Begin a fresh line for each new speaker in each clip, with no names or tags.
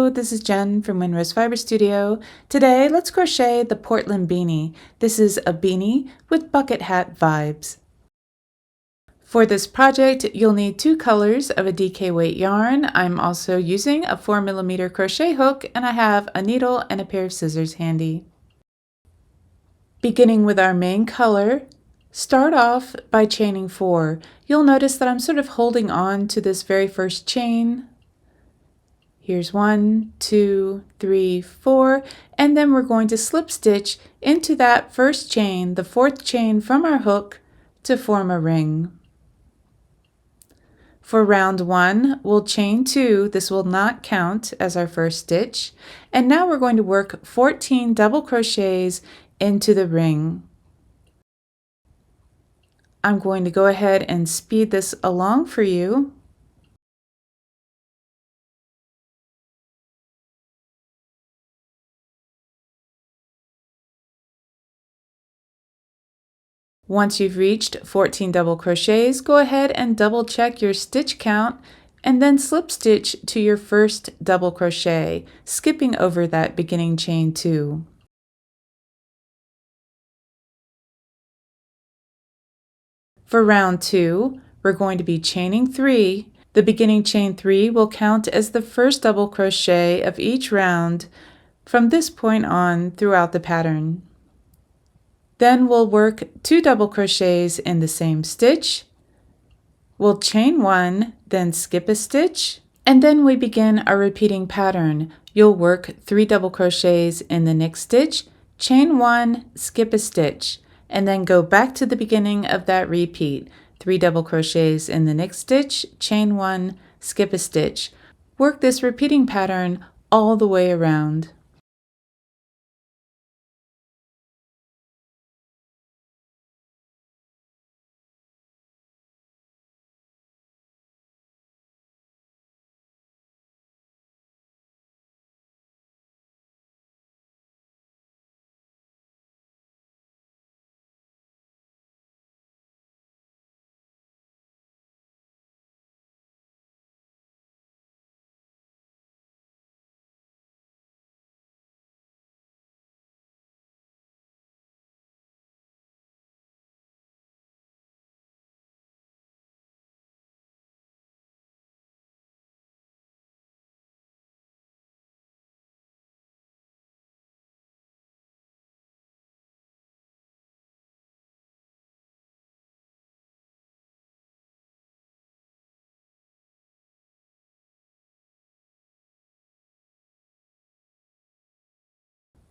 Hello, this is Jen from Rnds Fiber Studio. Today, let's crochet the Portland Beanie. This is a beanie with bucket hat vibes. For this project, you'll need 2 colors of a DK weight yarn. I'm also using a 4mm crochet hook, and I have a needle and a pair of scissors handy. Beginning with our main color, start off by chaining 4. You'll notice that I'm sort of holding on to this very first chain. Here's 1, 2, 3, 4, and then we're going to slip stitch into that first chain, the 4th chain from our hook, to form a ring. For round 1, we'll chain 2. This will not count as our first stitch. And now we're going to work 14 double crochets into the ring. I'm going to go ahead and speed this along for you. Once you've reached 14 double crochets, go ahead and double check your stitch count and then slip stitch to your first double crochet, skipping over that beginning chain 2. For round 2, we're going to be chaining 3. The beginning chain 3 will count as the first double crochet of each round from this point on throughout the pattern. Then we'll work 2 double crochets in the same stitch. We'll chain 1, then skip a stitch, and then we begin our repeating pattern. You'll work 3 double crochets in the next stitch, chain 1, skip a stitch, and then go back to the beginning of that repeat. 3 double crochets in the next stitch, chain 1, skip a stitch. Work this repeating pattern all the way around.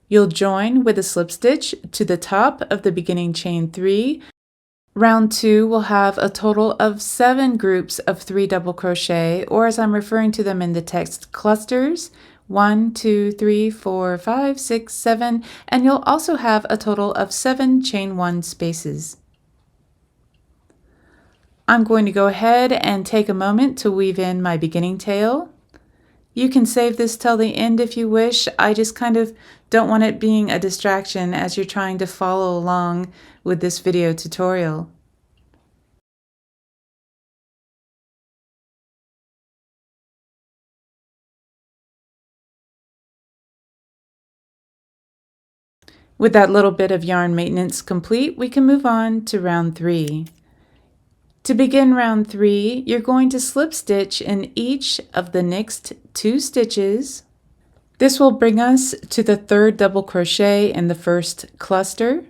You'll join with a slip stitch to the top of the beginning chain 3. Round 2 will have a total of 7 groups of 3 double crochet, or as I'm referring to them in the text, clusters. 1, 2, 3, 4, 5, 6, 7, and you'll also have a total of 7 chain 1 spaces. I'm going to go ahead and take a moment to weave in my beginning tail. You can save this till the end if you wish. I just kind of don't want it being a distraction as you're trying to follow along with this video tutorial. With that little bit of yarn maintenance complete, we can move on to round 3. To begin round 3, you're going to slip stitch in each of the next 2 stitches. This will bring us to the 3rd double crochet in the first cluster.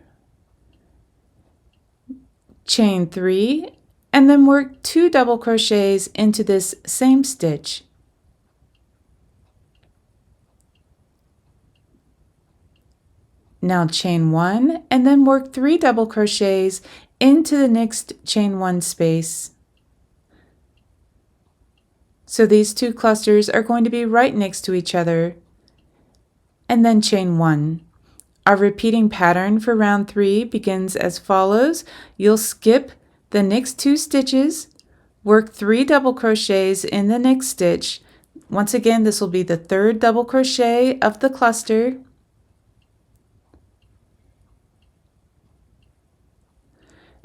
Chain 3, and then work 2 double crochets into this same stitch. Now chain 1, and then work 3 double crochets into the next chain 1 space. So these 2 clusters are going to be right next to each other. And then chain 1. Our repeating pattern for round 3 begins as follows. You'll skip the next 2 stitches, work 3 double crochets in the next stitch. Once again, this will be the 3rd double crochet of the cluster.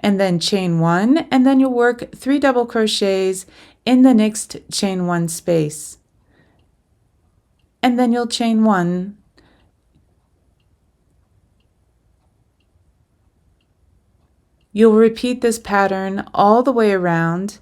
And then chain 1, and then you'll work 3 double crochets in the next chain 1 space. and then you'll chain 1. You'll repeat this pattern all the way around.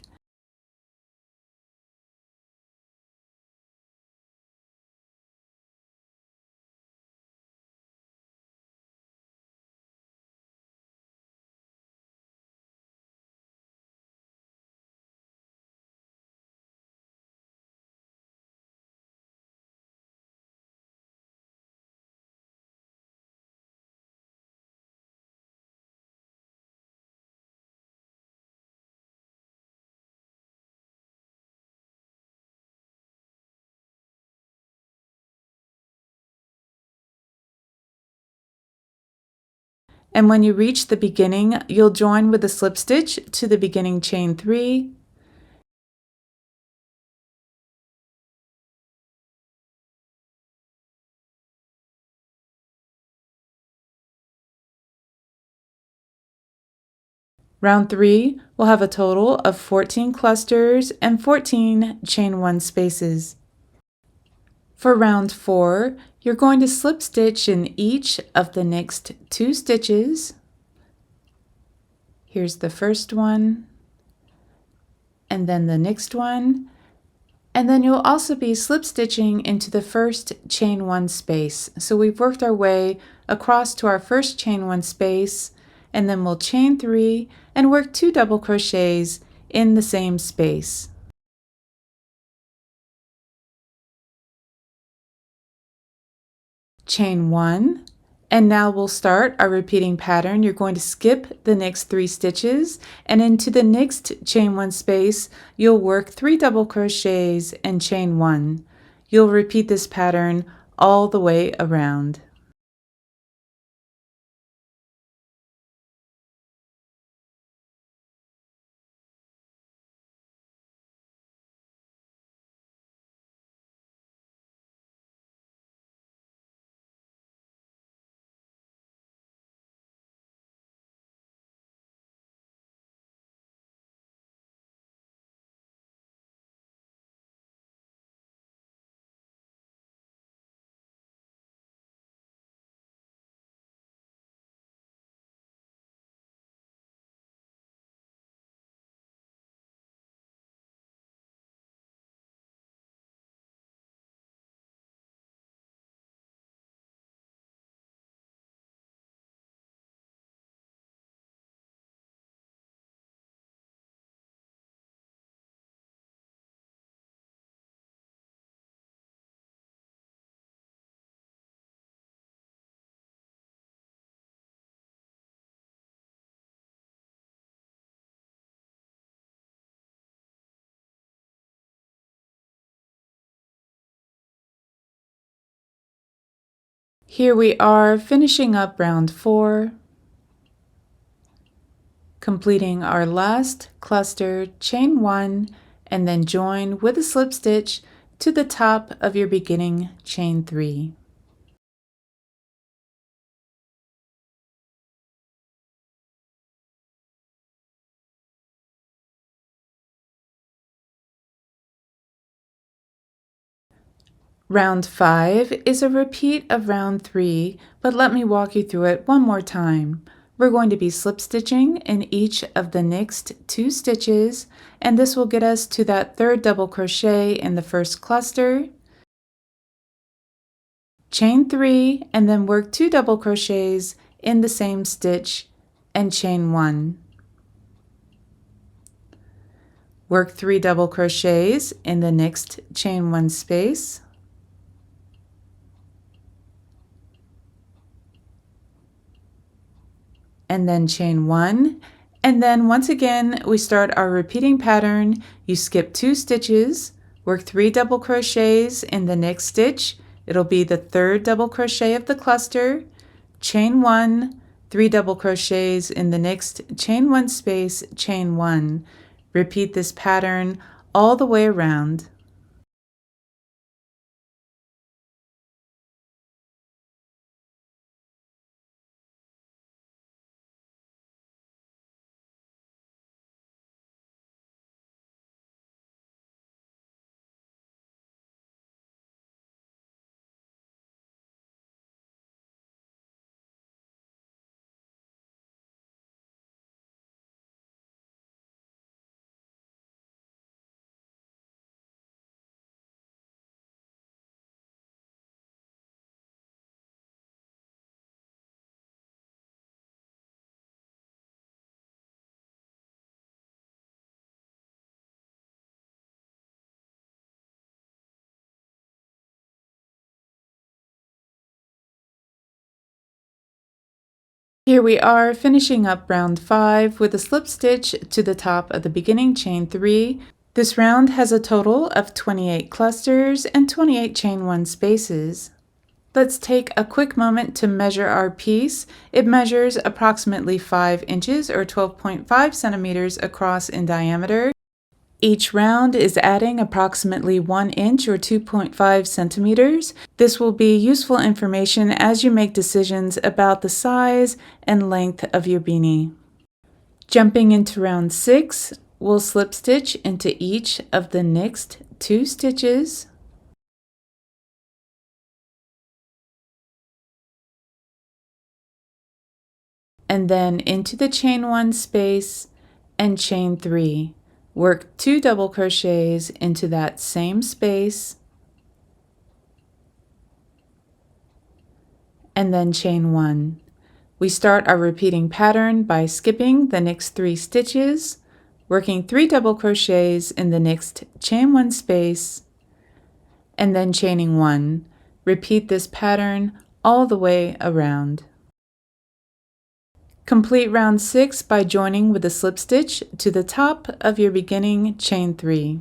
And when you reach the beginning, you'll join with a slip stitch to the beginning chain 3. Round 3 will have a total of 14 clusters and 14 chain 1 spaces. For round 4, you're going to slip stitch in each of the next 2 stitches. Here's the first one, and then the next one, and then you'll also be slip stitching into the first chain 1 space. So we've worked our way across to our first chain 1 space, and then we'll chain 3 and work 2 double crochets in the same space. Chain 1, and now we'll start our repeating pattern. You're going to skip the next 3 stitches, and into the next chain 1 space you'll work 3 double crochets and chain 1. You'll repeat this pattern all the way around. Here we are finishing up round 4, completing our last cluster, chain 1, and then join with a slip stitch to the top of your beginning chain 3. Round 5 is a repeat of round 3, but let me walk you through it one more time. We're going to be slip stitching in each of the next 2 stitches, and this will get us to that third double crochet in the first cluster, chain 3, and then work 2 double crochets in the same stitch and chain 1. Work 3 double crochets in the next chain 1 space, and then chain 1, and then once again we start our repeating pattern. You skip 2 stitches, work 3 double crochets in the next stitch. It'll be the third double crochet of the cluster, chain 1, 3 double crochets in the next chain 1 space, chain 1. Repeat this pattern all the way around. Here we are finishing up round 5 with a slip stitch to the top of the beginning chain 3. This round has a total of 28 clusters and 28 chain 1 spaces. Let's take a quick moment to measure our piece. It measures approximately 5 inches or 12.5 centimeters across in diameter. Each round is adding approximately 1 inch or 2.5 centimeters. This will be useful information as you make decisions about the size and length of your beanie. Jumping into round 6, we'll slip stitch into each of the next 2 stitches. And then into the chain 1 space and chain 3. Work 2 double crochets into that same space and then chain 1. We start our repeating pattern by skipping the next 3 stitches, working 3 double crochets in the next chain 1 space and then chaining 1. Repeat this pattern all the way around. Complete round 6 by joining with a slip stitch to the top of your beginning chain 3.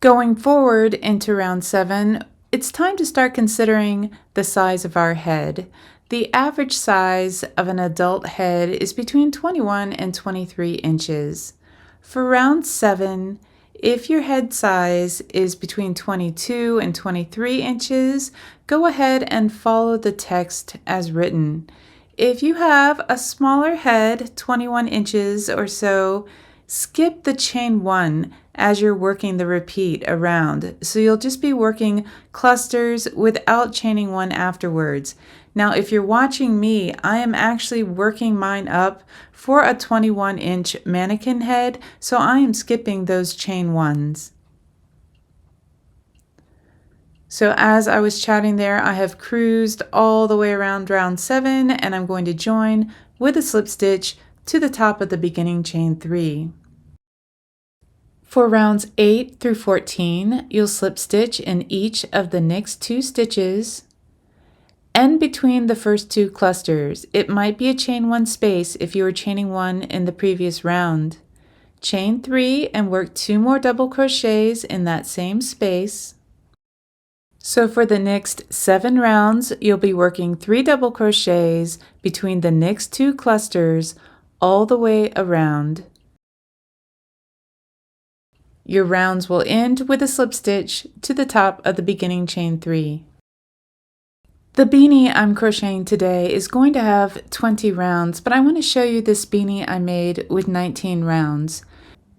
Going forward into round 7, it's time to start considering the size of our head. The average size of an adult head is between 21 and 23 inches. For round 7, if your head size is between 22 and 23 inches, go ahead and follow the text as written. If you have a smaller head, 21 inches or so, skip the chain 1 as you're working the repeat around. So you'll just be working clusters without chaining 1 afterwards. Now, if you're watching me, I am actually working mine up for a 21-inch mannequin head, so I am skipping those chain 1s. So as I was chatting there, I have cruised all the way around round 7 and I'm going to join with a slip stitch to the top of the beginning chain 3. For rounds 8 through 14, you'll slip stitch in each of the next 2 stitches and between the first 2 clusters. It might be a chain 1 space if you were chaining 1 in the previous round. Chain 3 and work 2 more double crochets in that same space. So for the next 7 rounds, you'll be working 3 double crochets between the next 2 clusters all the way around. Your rounds will end with a slip stitch to the top of the beginning chain 3. The beanie I'm crocheting today is going to have 20 rounds, but I want to show you this beanie I made with 19 rounds.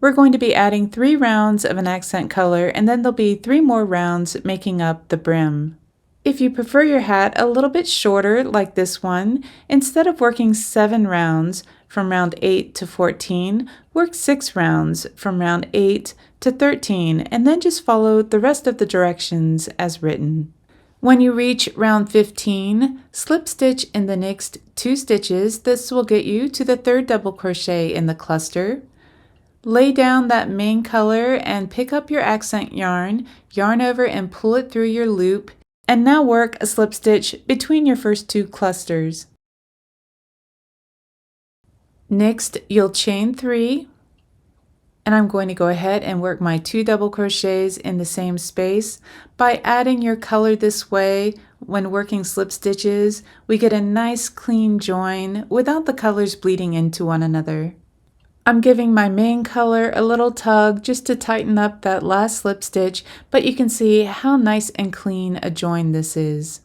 We're going to be adding 3 rounds of an accent color, and then there'll be 3 more rounds making up the brim. If you prefer your hat a little bit shorter like this one, instead of working 7 rounds from round 8 to 14, work 6 rounds from round 8 to 13, and then just follow the rest of the directions as written. When you reach round 15, slip stitch in the next 2 stitches. This will get you to the 3rd double crochet in the cluster. Lay down that main color and pick up your accent yarn, yarn over and pull it through your loop, and now work a slip stitch between your first 2 clusters. Next, you'll chain 3, and I'm going to go ahead and work my 2 double crochets in the same space. By adding your color this way, when working slip stitches, we get a nice clean join without the colors bleeding into one another. I'm giving my main color a little tug just to tighten up that last slip stitch, but you can see how nice and clean a join this is.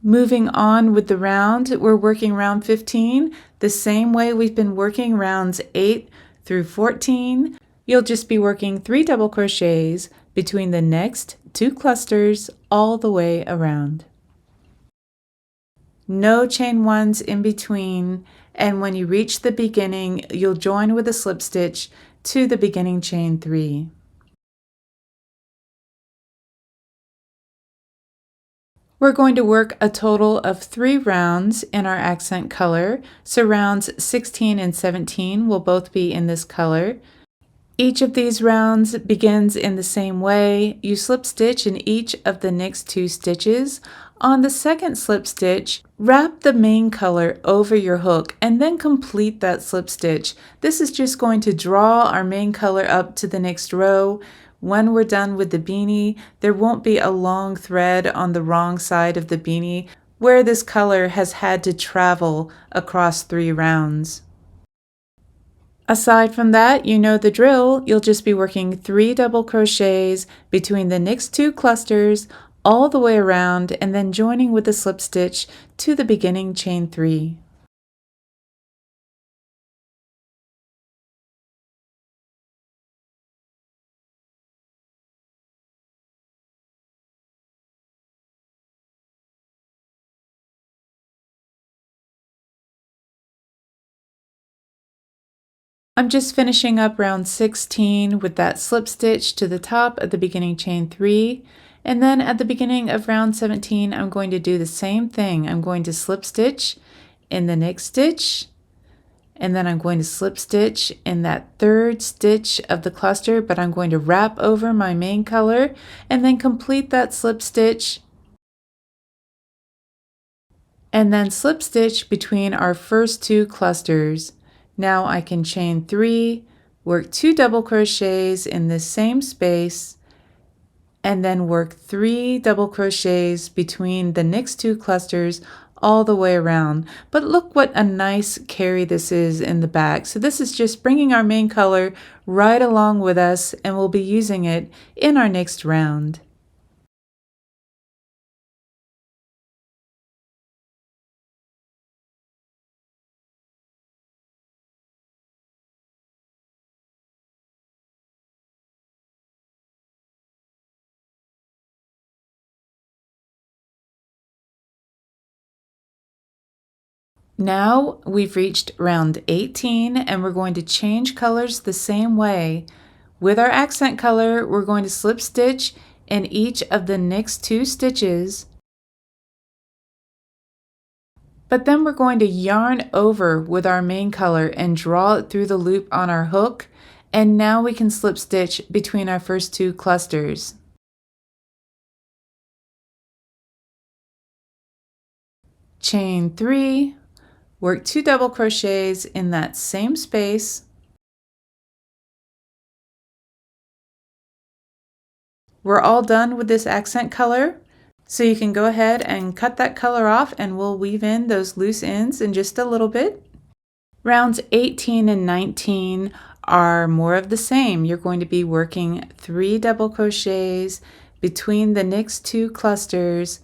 Moving on with the round, we're working round 15 the same way we've been working rounds 8 through 14. You'll just be working 3 double crochets between the next 2 clusters all the way around. No chain 1s in between, and when you reach the beginning, you'll join with a slip stitch to the beginning chain 3. We're going to work a total of 3 rounds in our accent color, so rounds 16 and 17 will both be in this color. Each of these rounds begins in the same way. You slip stitch in each of the next 2 stitches. On the second slip stitch, wrap the main color over your hook and then complete that slip stitch. This is just going to draw our main color up to the next row. When we're done with the beanie, there won't be a long thread on the wrong side of the beanie where this color has had to travel across 3 rounds. Aside from that, you know the drill. You'll just be working 3 double crochets between the next 2 clusters all the way around and then joining with a slip stitch to the beginning chain 3. I'm just finishing up round 16 with that slip stitch to the top of the beginning chain 3, and then at the beginning of round 17 I'm going to do the same thing. I'm going to slip stitch in the next stitch, and then I'm going to slip stitch in that 3rd stitch of the cluster, but I'm going to wrap over my main color and then complete that slip stitch, and then slip stitch between our first 2 clusters. Now I can chain 3, work 2 double crochets in this same space, and then work 3 double crochets between the next 2 clusters all the way around. But look what a nice carry this is in the back. So this is just bringing our main color right along with us, and we'll be using it in our next round. Now we've reached round 18 and we're going to change colors the same way. With our accent color, we're going to slip stitch in each of the next 2 stitches, but then we're going to yarn over with our main color and draw it through the loop on our hook, and now we can slip stitch between our first 2 clusters. Chain 3, work 2 double crochets in that same space. We're all done with this accent color, so you can go ahead and cut that color off and we'll weave in those loose ends in just a little bit. Rounds 18 and 19 are more of the same. You're going to be working 3 double crochets between the next 2 clusters,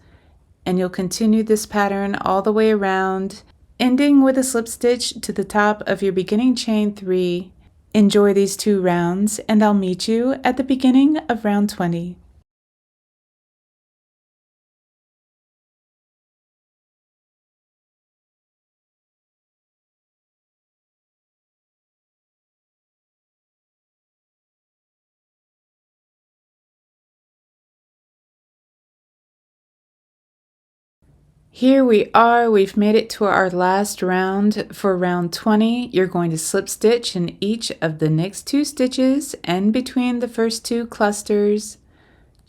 and you'll continue this pattern all the way around, ending with a slip stitch to the top of your beginning chain 3. Enjoy these 2 rounds, and I'll meet you at the beginning of round 20. Here we are, we've made it to our last round. For round 20, you're going to slip stitch in each of the next 2 stitches and between the first 2 clusters,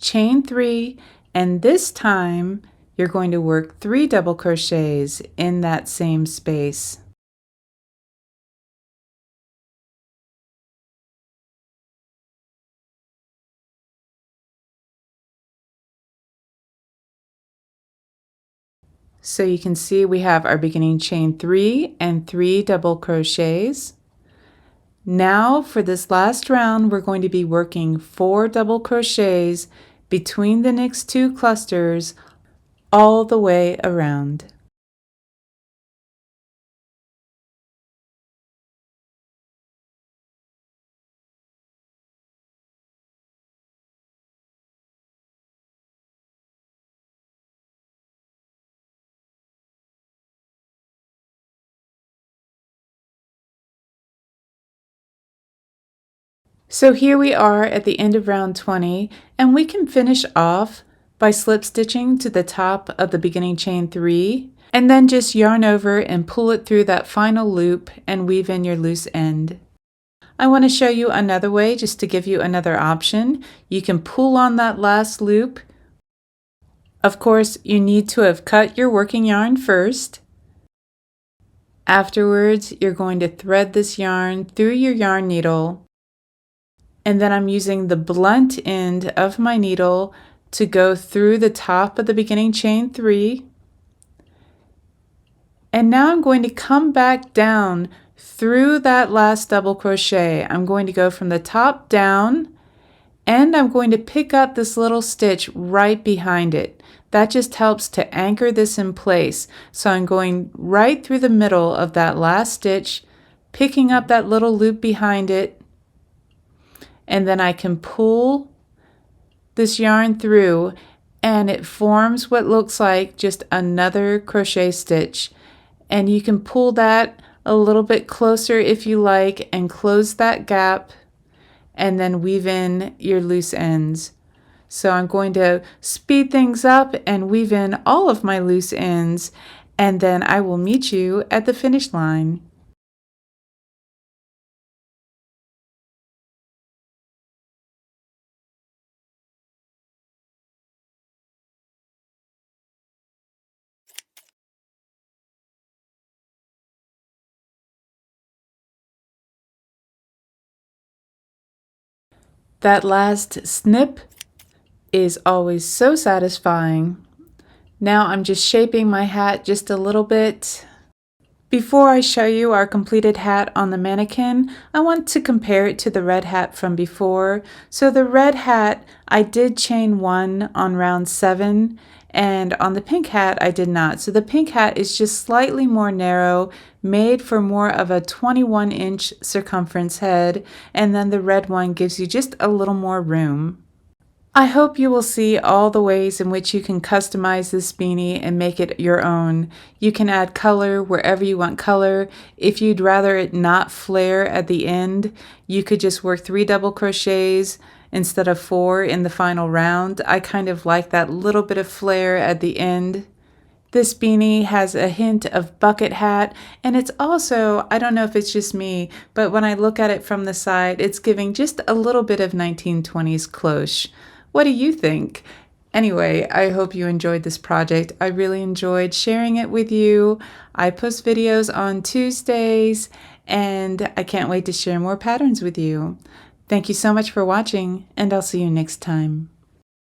chain 3, and this time you're going to work 3 double crochets in that same space. So you can see we have our beginning chain 3 and 3 double crochets. Now for this last round, we're going to be working 4 double crochets between the next 2 clusters all the way around. So here we are at the end of round 20, and we can finish off by slip stitching to the top of the beginning chain 3, and then just yarn over and pull it through that final loop and weave in your loose end. I want to show you another way just to give you another option. You can pull on that last loop. Of course, you need to have cut your working yarn first. Afterwards, you're going to thread this yarn through your yarn needle. And then I'm using the blunt end of my needle to go through the top of the beginning chain 3. And now I'm going to come back down through that last double crochet. I'm going to go from the top down, and I'm going to pick up this little stitch right behind it. That just helps to anchor this in place. So I'm going right through the middle of that last stitch, picking up that little loop behind it, and then I can pull this yarn through, and it forms what looks like just another crochet stitch. And you can pull that a little bit closer if you like and close that gap, and then weave in your loose ends. So I'm going to speed things up and weave in all of my loose ends, and then I will meet you at the finish line. That last snip is always so satisfying. Now I'm just shaping my hat just a little bit. Before I show you our completed hat on the mannequin, I want to compare it to the red hat from before. So the red hat, I did chain 1 on round 7, and on the pink hat I did not. So the pink hat is just slightly more narrow, made for more of a 21-inch circumference head, and then the red one gives you just a little more room. I hope you will see all the ways in which you can customize this beanie and make it your own. You can add color wherever you want color. If you'd rather it not flare at the end, you could just work 3 double crochets instead of 4 in the final round. I kind of like that little bit of flare at the end. This beanie has a hint of bucket hat, and it's also, I don't know if it's just me, but when I look at it from the side, it's giving just a little bit of 1920s cloche. What do you think? Anyway, I hope you enjoyed this project. I really enjoyed sharing it with you. I post videos on Tuesdays, and I can't wait to share more patterns with you. Thank you so much for watching, and I'll see you next time.